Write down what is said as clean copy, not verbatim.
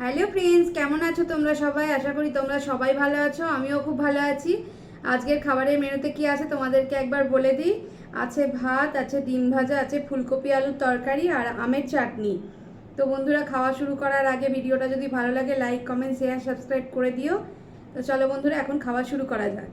Hello friends, কেমন আছো তোমরা সবাই? আশা করি তোমরা সবাই ভালো আছো। আমিও খুব ভালো আছি। আজকের খাবারের মেনুতে কি আছে তোমাদেরকে একবার বলে দিই। আছে ভাত, আছে ডিম ভাজা, আছে ফুলকপি আলুর তরকারি আর আমের চাটনি। তো বন্ধুরা, খাওয়া শুরু করার আগে ভিডিওটা যদি ভালো লাগে লাইক, কমেন্ট, শেয়ার, সাবস্ক্রাইব করে দিও। তো চলো বন্ধুরা, এখন খাওয়া শুরু করা যাক।